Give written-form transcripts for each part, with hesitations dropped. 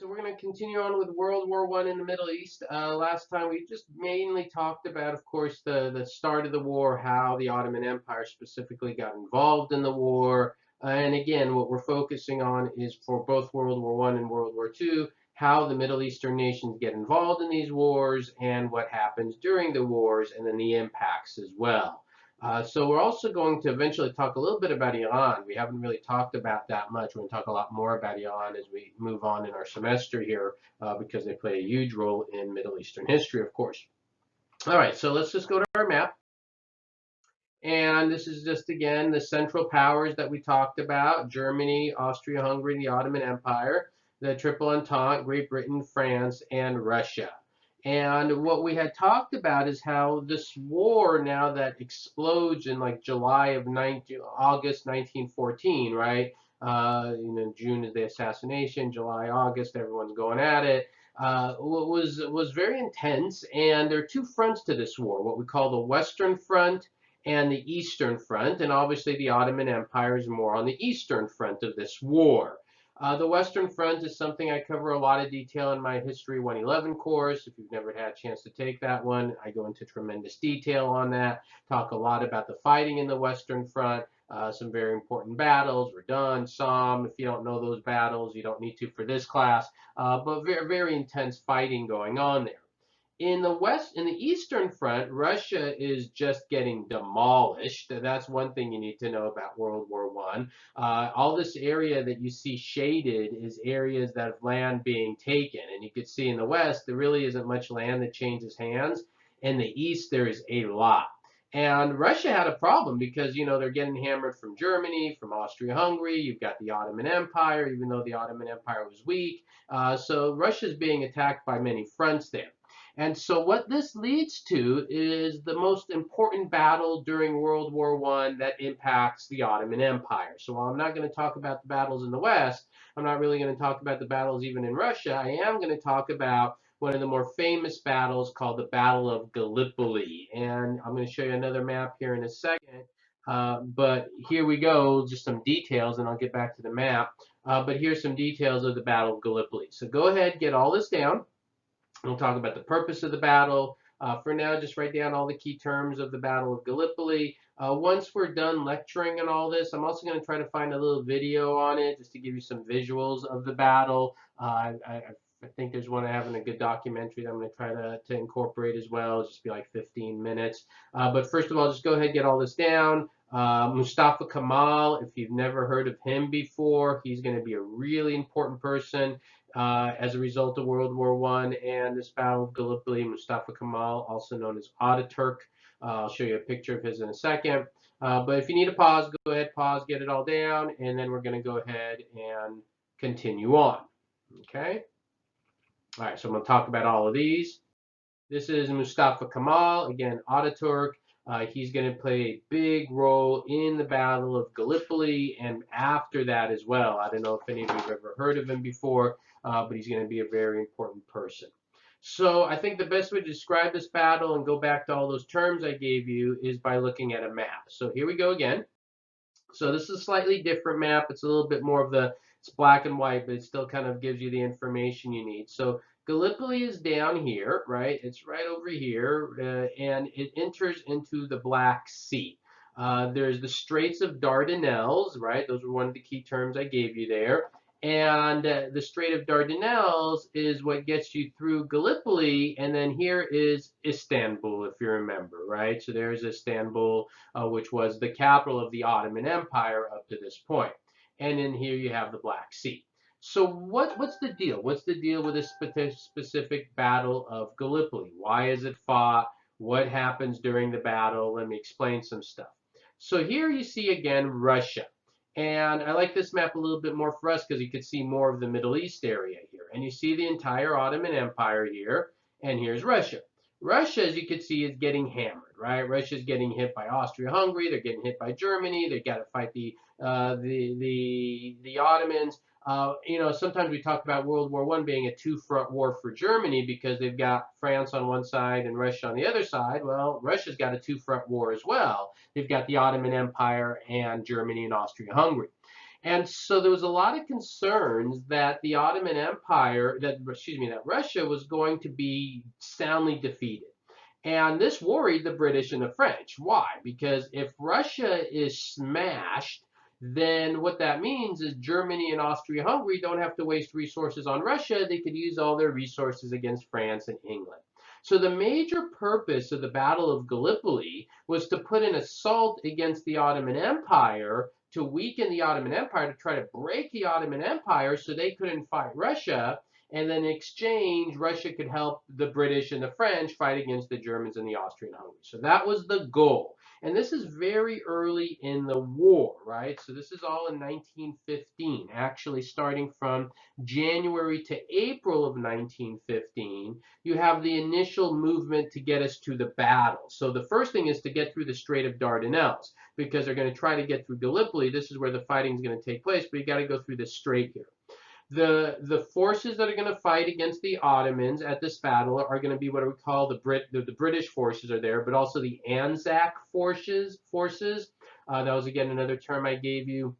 So we're going to continue on with World War I in the Middle East. Last time we just mainly talked about, of course, the start of the war, how the Ottoman Empire specifically got involved in the war. And again, what we're focusing on is for both World War I and World War II, how the Middle Eastern nations get involved in these wars and what happens during the wars and then the impacts as well. So we're also going to eventually talk a little bit about Iran. We haven't really talked about that much. We're going to talk a lot more about Iran as we move on in our semester here because they play a huge role in Middle Eastern history, of course. All right, so let's just go to our map. And this is just, again, the central powers that we talked about: Germany, Austria-Hungary, the Ottoman Empire, the Triple Entente, Great Britain, France, and Russia. And what we had talked about is how this war now that explodes in like August 1914, right? June is the assassination, July, August, everyone's going at it. Was very intense, and there are two fronts to this war: what we call the Western Front and the Eastern Front, and obviously the Ottoman Empire is more on the Eastern Front of this war. The Western Front is something I cover a lot of detail in my History 111 course. If you've never had a chance to take that one, I go into tremendous detail on that, talk a lot about the fighting in the Western Front, some very important battles, Verdun, Somme. If you don't know those battles, you don't need to for this class, but very, very intense fighting going on there. In the Eastern Front, Russia is just getting demolished. That's one thing you need to know about World War I. All this area that you see shaded is areas that have land being taken. And you can see in the West, there really isn't much land that changes hands. In the East, there is a lot. And Russia had a problem because, they're getting hammered from Germany, from Austria-Hungary. You've got the Ottoman Empire, even though the Ottoman Empire was weak. So Russia's being attacked by many fronts there. And so what this leads to is the most important battle during World War I that impacts the Ottoman Empire. So while I'm not going to talk about the battles in the West, I'm not really going to talk about the battles even in Russia. I am going to talk about one of the more famous battles called the Battle of Gallipoli. And I'm going to show you another map here in a second. But here we go, just some details, and I'll get back to the map. But here's some details of the Battle of Gallipoli. So go ahead, get all this down. We'll talk about the purpose of the battle. For now, just write down all the key terms of the Battle of Gallipoli. Once we're done lecturing and all this, I'm also going to try to find a little video on it just to give you some visuals of the battle. I think there's one I have in a good documentary that I'm going to try to incorporate as well. It'll just be like 15 minutes. But first of all, just go ahead and get all this down. Mustafa Kamel, if you've never heard of him before, he's going to be a really important person as a result of World War I and this Battle of Gallipoli. Mustafa Kamel, also known as Ataturk. I'll show you a picture of his in a second. But if you need a pause, go ahead, pause, get it all down, and then we're going to go ahead and continue on. Okay? All right, so I'm going to talk about all of these. This is Mustafa Kamel, again, Ataturk. He's going to play a big role in the Battle of Gallipoli and after that as well. I don't know if any of you have ever heard of him before, but he's going to be a very important person. So I think the best way to describe this battle and go back to all those terms I gave you is by looking at a map. So here we go again. So this is a slightly different map. It's a little bit more of it's black and white, but it still kind of gives you the information you need. So Gallipoli is down here, right? It's right over here, and it enters into the Black Sea. There's the Straits of Dardanelles, right? Those were one of the key terms I gave you there. And the Strait of Dardanelles is what gets you through Gallipoli, and then here is Istanbul, if you remember, right? So there's Istanbul, which was the capital of the Ottoman Empire up to this point. And then here you have the Black Sea. So what's the deal? What's the deal with this specific Battle of Gallipoli? Why is it fought? What happens during the battle? Let me explain some stuff. So here you see again Russia. And I like this map a little bit more for us because you can see more of the Middle East area here. And you see the entire Ottoman Empire here, and here's Russia. Russia, as you can see, is getting hammered, right? Russia's getting hit by Austria-Hungary. They're getting hit by Germany. They've got to fight the Ottomans. Sometimes we talk about World War I being a two-front war for Germany because they've got France on one side and Russia on the other side. Well, Russia's got a two-front war as well. They've got the Ottoman Empire and Germany and Austria-Hungary. And so there was a lot of concerns that the Ottoman Empire, that Russia was going to be soundly defeated. And this worried the British and the French. Why? Because if Russia is smashed, then what that means is Germany and Austria-Hungary don't have to waste resources on Russia. They could use all their resources against France and England. So the major purpose of the Battle of Gallipoli was to put an assault against the Ottoman Empire, to weaken the Ottoman Empire, to try to break the Ottoman Empire so they couldn't fight Russia. And then in exchange, Russia could help the British and the French fight against the Germans and the Austrian-Hungary. So that was the goal. And this is very early in the war, right? So this is all in 1915, actually starting from January to April of 1915. You have the initial movement to get us to the battle. So the first thing is to get through the Strait of Dardanelles, because they're going to try to get through Gallipoli. This is where the fighting is going to take place, but you got to go through the strait here. The forces that are going to fight against the Ottomans at this battle are going to be what we call the British forces are there, but also the Anzac forces. That was again another term I gave you.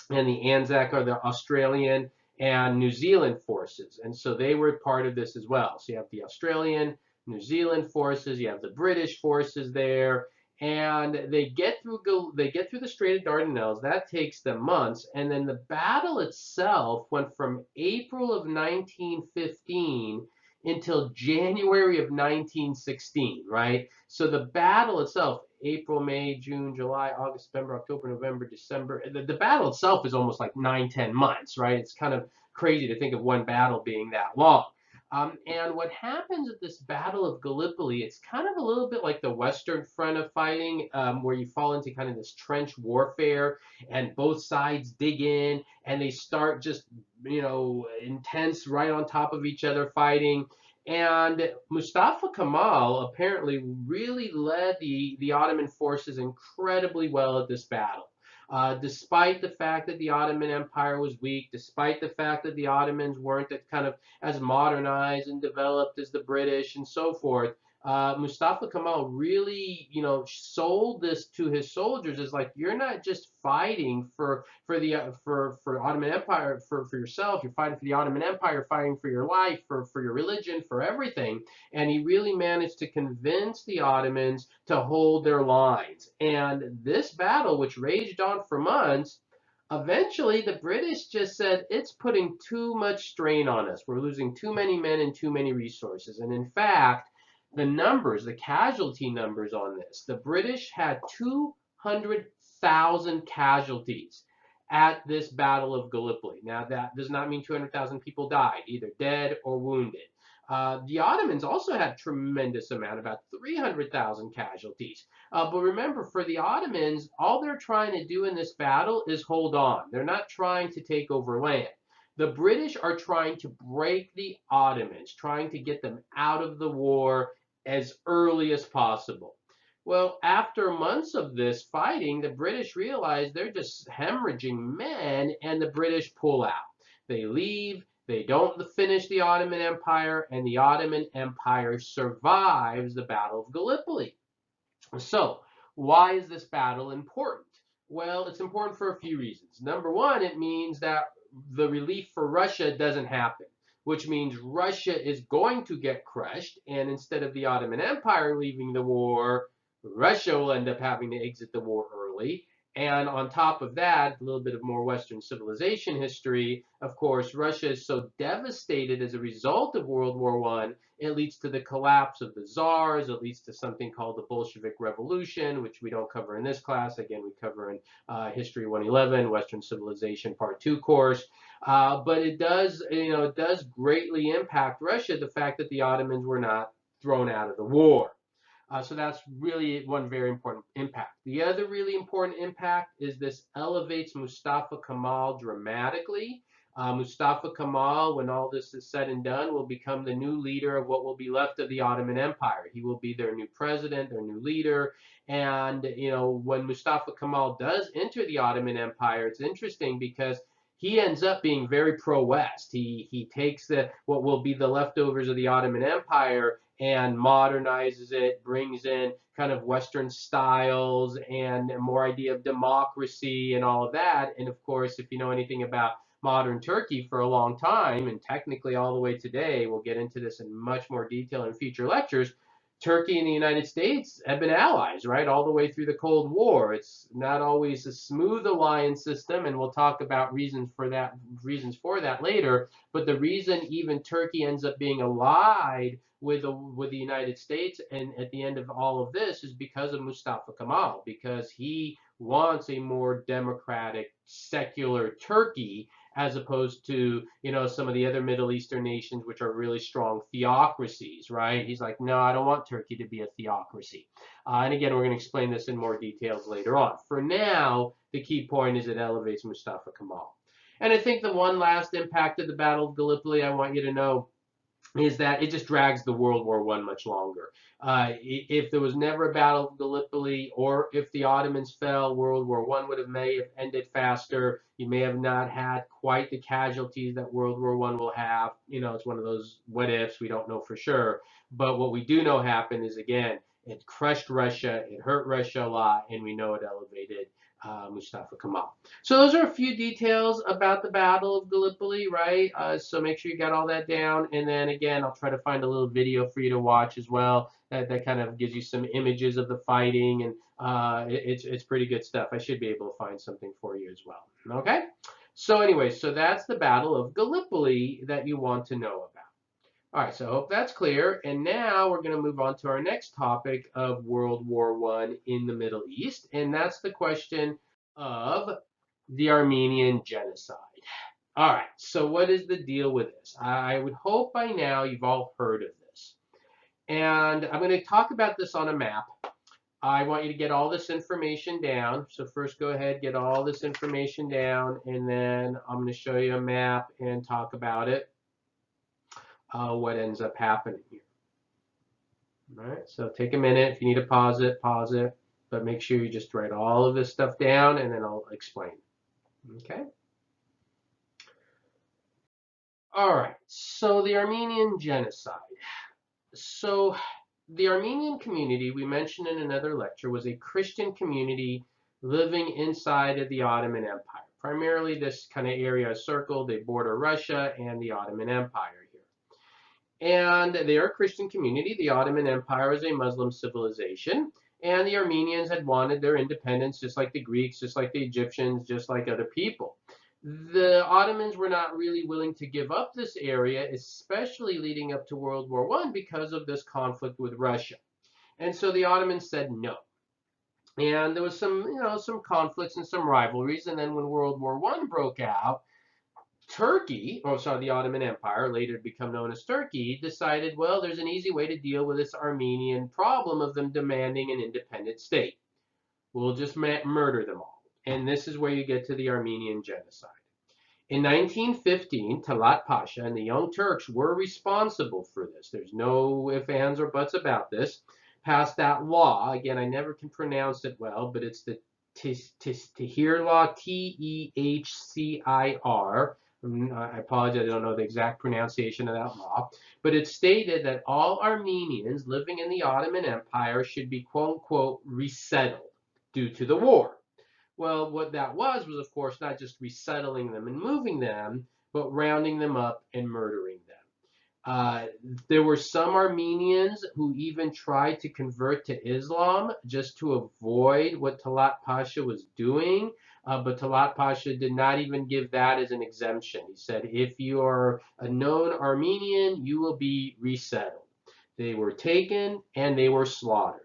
And the Anzac are the Australian and New Zealand forces, and so they were part of this as well. So you have the Australian, New Zealand forces, you have the British forces there, and they get through the Strait of Dardanelles. That takes them months, and then the battle itself went from April of 1915 until January of 1916, right? So the battle itself, April, May, June, July, August, September, October, November, December, the battle itself is almost like 9-10 months, right? It's kind of crazy to think of one battle being that long. And what happens at this Battle of Gallipoli, it's kind of a little bit like the Western front of fighting, where you fall into kind of this trench warfare, and both sides dig in, and they start just, intense right on top of each other fighting. And Mustafa Kemal apparently really led the Ottoman forces incredibly well at this battle. Despite the fact that the Ottoman Empire was weak, despite the fact that the Ottomans weren't as modernized and developed as the British and so forth, Mustafa Kemal really, sold this to his soldiers as like, you're not just fighting for Ottoman Empire for yourself. You're fighting for the Ottoman Empire, fighting for your life, for your religion, for everything. And he really managed to convince the Ottomans to hold their lines. And this battle, which raged on for months, eventually the British just said, it's putting too much strain on us. We're losing too many men and too many resources. And in fact, the casualty numbers on this, the British had 200,000 casualties at this Battle of Gallipoli. Now, that does not mean 200,000 people died, either dead or wounded. The Ottomans also had a tremendous amount, about 300,000 casualties. But remember, for the Ottomans, all they're trying to do in this battle is hold on. They're not trying to take over land. The British are trying to break the Ottomans, trying to get them out of the war as early as possible. Well, after months of this fighting, the British realize they're just hemorrhaging men, and the British pull out. They leave. They don't finish the Ottoman Empire, and the Ottoman Empire survives the Battle of Gallipoli. So, why is this battle important? Well, it's important for a few reasons. Number one, it means that the relief for Russia doesn't happen, which means Russia is going to get crushed, and instead of the Ottoman Empire leaving the war, Russia will end up having to exit the war early. And on top of that, a little bit of more Western civilization history. Of course, Russia is so devastated as a result of World War I, it leads to the collapse of the czars. It leads to something called the Bolshevik Revolution, which we don't cover in this class. Again, we cover in History 111, Western Civilization Part 2 course. But it does greatly impact Russia, the fact that the Ottomans were not thrown out of the war. So that's really one very important impact. The other really important impact is this elevates Mustafa Kemal dramatically. Mustafa Kemal, when all this is said and done, will become the new leader of what will be left of the Ottoman Empire. He will be their new president, their new leader. And, when Mustafa Kemal does enter the Ottoman Empire, it's interesting because he ends up being very pro-West. He takes what will be the leftovers of the Ottoman Empire, and modernizes it, brings in kind of Western styles and more idea of democracy and all of that. And of course, if you know anything about modern Turkey for a long time, and technically all the way today, we'll get into this in much more detail in future lectures. Turkey and the United States have been allies, right, all the way through the Cold War. It's not always a smooth alliance system, and we'll talk about reasons for that later. But the reason even Turkey ends up being allied with the United States and at the end of all of this is because of Mustafa Kemal, because he wants a more democratic, secular Turkey as opposed to, some of the other Middle Eastern nations, which are really strong theocracies, right? He's like, no, I don't want Turkey to be a theocracy. And again, we're going to explain this in more details later on. For now, the key point is it elevates Mustafa Kemal. And I think the one last impact of the Battle of Gallipoli I want you to know is that it just drags the World War I much longer. If there was never a Battle of Gallipoli, or if the Ottomans fell, World War I may have ended faster. You may have not had quite the casualties that World War I will have. It's one of those what ifs. We don't know for sure. But what we do know happened is, again, it crushed Russia, it hurt Russia a lot, and we know it elevated Mustafa Kemal. So those are a few details about the Battle of Gallipoli, right? So make sure you got all that down. And then again, I'll try to find a little video for you to watch as well. That kind of gives you some images of the fighting, and it's pretty good stuff. I should be able to find something for you as well. Okay? So anyway, so that's the Battle of Gallipoli that you want to know about. All right, so I hope that's clear. And now we're going to move on to our next topic of World War I in the Middle East, and that's the question of the Armenian Genocide. All right, so what is the deal with this? I would hope by now you've all heard of this. And I'm going to talk about this on a map. I want you to get all this information down. So first go ahead, get all this information down, and then I'm going to show you a map and talk about it. What ends up happening here. All right, so take a minute. If you need to pause it, but make sure you just write all of this stuff down and then I'll explain. Okay? All right, so the Armenian Genocide. So the Armenian community, we mentioned in another lecture, was a Christian community living inside of the Ottoman Empire. Primarily this kind of area circled, they border Russia and the Ottoman Empire. And they are a Christian community. The Ottoman Empire is a Muslim civilization, and the Armenians had wanted their independence just like the Greeks, just like the Egyptians, just like other people. The Ottomans were not really willing to give up this area, especially leading up to World War I, because of this conflict with Russia. And so the Ottomans said no. And there was some conflicts and some rivalries, and then when World War I broke out, the Ottoman Empire, later to become known as Turkey, decided, well, there's an easy way to deal with this Armenian problem of them demanding an independent state. We'll just murder them all. And this is where you get to the Armenian Genocide. In 1915, Talat Pasha and the Young Turks were responsible for this. There's no ifs, ands, or buts about this. Passed that law. Again, I never can pronounce it well, but it's the Tehcir Law, Tehcir. I apologize, I don't know the exact pronunciation of that law, but it stated that all Armenians living in the Ottoman Empire should be, quote unquote, resettled due to the war. Well, what that was of course, not just resettling them and moving them, but rounding them up and murdering them. There were some Armenians who even tried to convert to Islam just to avoid what Talat Pasha was doing. But Talat Pasha did not even give that as an exemption. He said, if you are a known Armenian, you will be resettled. They were taken and they were slaughtered.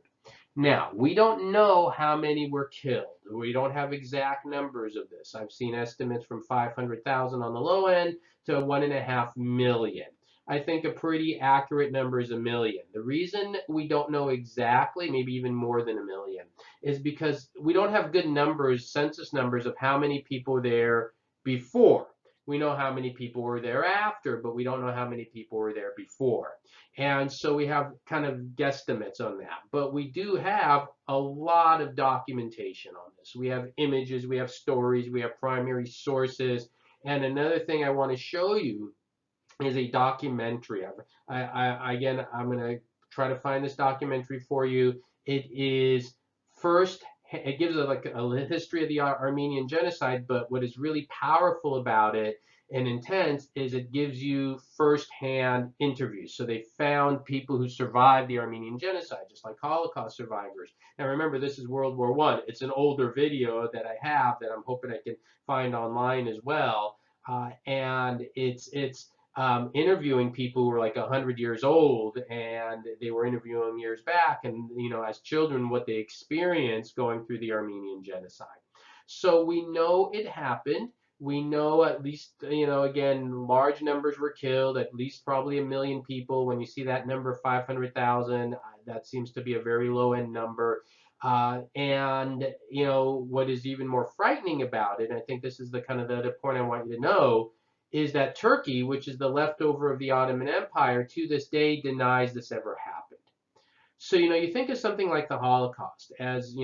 Now, we don't know how many were killed. We don't have exact numbers of this. I've seen estimates from 500,000 on the low end to 1.5 million. I think a pretty accurate number is 1 million. The reason we don't know exactly, maybe even more than 1 million, is because we don't have good numbers, census numbers, of how many people were there before. We know how many people were there after, but we don't know how many people were there before. And so we have kind of guesstimates on that. But we do have a lot of documentation on this. We have images, we have stories, we have primary sources. And another thing I want to show you is a documentary. Again, I'm going to try to find this documentary for you. It is first, it gives a history of the Armenian Genocide, but what is really powerful about it and intense is it gives you first-hand interviews. So they found people who survived the Armenian Genocide, just like Holocaust survivors. Now remember, this is World War I. It's an older video that I have that I'm hoping I can find online as well. And it's interviewing people who were like 100 years old, and they were interviewing them years back, and as children, what they experienced going through the Armenian Genocide. So we know it happened. We know at least, again, large numbers were killed, at least probably 1 million people. When you see that number, 500,000, that seems to be a very low end number. And what is even more frightening about it, and I think this is the kind of the point I want you to know, is that Turkey, which is the leftover of the Ottoman Empire, to this day denies this ever happened. So you think of something like the Holocaust, as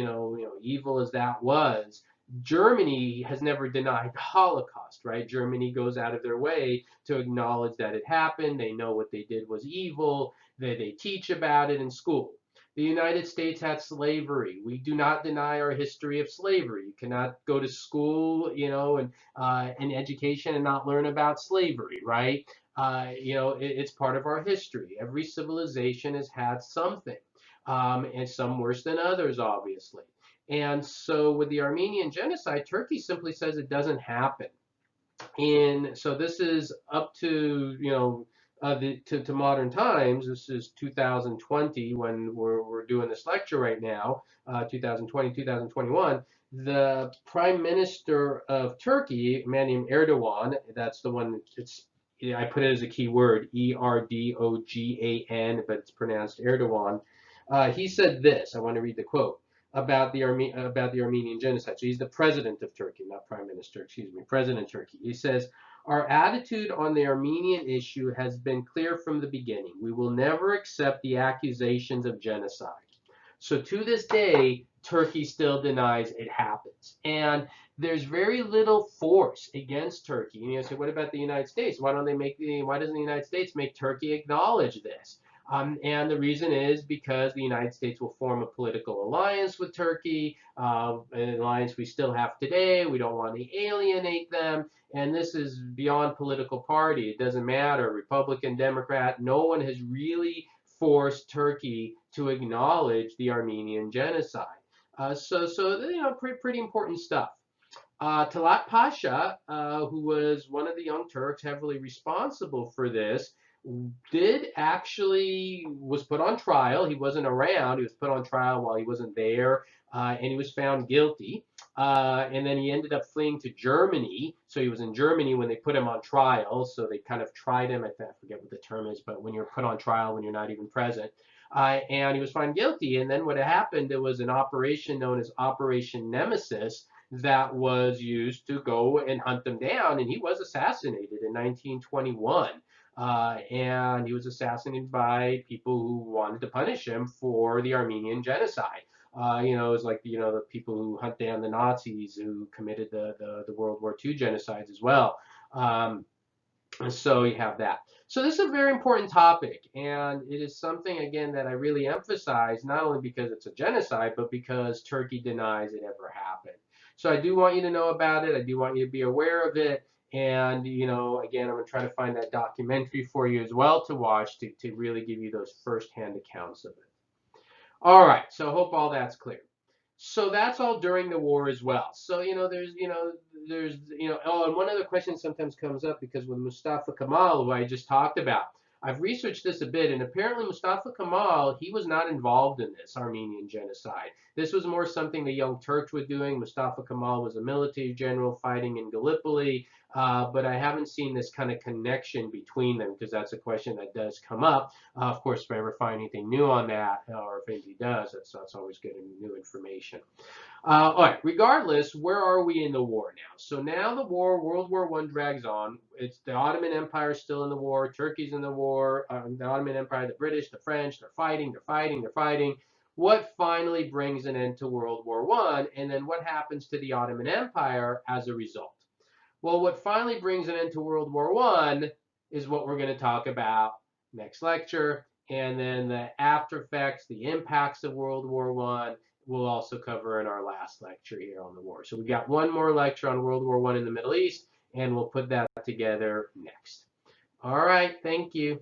evil as that was. Germany has never denied the Holocaust, right? Germany goes out of their way to acknowledge that it happened. They know what they did was evil. They teach about it in school. The United States had slavery. We do not deny our history of slavery. You cannot go to school, and in education and not learn about slavery, right? It's part of our history. Every civilization has had something, and some worse than others, obviously. And so with the Armenian Genocide, Turkey simply says it doesn't happen. And so this is up to, to modern times. This is 2020 when we're doing this lecture right now, 2020, 2021. The Prime Minister of Turkey, a man named Erdogan, that's the one, I put it as a key word, Erdogan, but it's pronounced Erdogan. He said this, I want to read the quote about the Armenian Genocide. So he's the president of Turkey, not prime minister, excuse me, president of Turkey. He says, "Our attitude on the Armenian issue has been clear from the beginning. We will never accept the accusations of genocide." So to this day, Turkey still denies it happens. And there's very little force against Turkey. And you say, what about the United States? Why doesn't the United States make Turkey acknowledge this? And the reason is because the United States will form a political alliance with Turkey, an alliance we still have today. We don't want to alienate them. And this is beyond political party. It doesn't matter, Republican, Democrat. No one has really forced Turkey to acknowledge the Armenian Genocide. Pretty important stuff. Talat Pasha, who was one of the Young Turks heavily responsible for this, was put on trial. He wasn't around. He was put on trial while he wasn't there, and he was found guilty. And then he ended up fleeing to Germany. So he was in Germany when they put him on trial. So they kind of tried him. I forget what the term is, but when you're put on trial when you're not even present. And he was found guilty. And then what happened, there was an operation known as Operation Nemesis that was used to go and hunt them down. And he was assassinated in 1921. And he was assassinated by people who wanted to punish him for the Armenian Genocide. It's like, the people who hunt down the Nazis who committed the World War II genocides as well. So you have that. So this is a very important topic, and it is something, again, that I really emphasize, not only because it's a genocide, but because Turkey denies it ever happened. So I do want you to know about it. I do want you to be aware of it. And, again, I'm going to try to find that documentary for you as well to watch to really give you those firsthand accounts of it. All right, so I hope all that's clear. So that's all during the war as well. So, oh, and one other question sometimes comes up, because with Mustafa Kamel, who I just talked about, I've researched this a bit, and apparently Mustafa Kamel, he was not involved in this Armenian genocide. This was more something the Young Turks were doing. Mustafa Kamel was a military general fighting in Gallipoli, but I haven't seen this kind of connection between them, because that's a question that does come up. Of course, if I ever find anything new on that, or if anybody does, that's always getting new information. All right, regardless, where are we in the war now? So now the war, World War I, drags on. It's the Ottoman Empire is still in the war. Turkey's in the war. The Ottoman Empire, the British, the French, they're fighting. What finally brings an end to World War I? And then what happens to the Ottoman Empire as a result? Well, what finally brings an end to World War I is what we're going to talk about next lecture. and then the after effects, the impacts of World War I, we'll also cover in our last lecture here on the war. So we got one more lecture on World War I in the Middle East, and we'll put that together next. All right, thank you.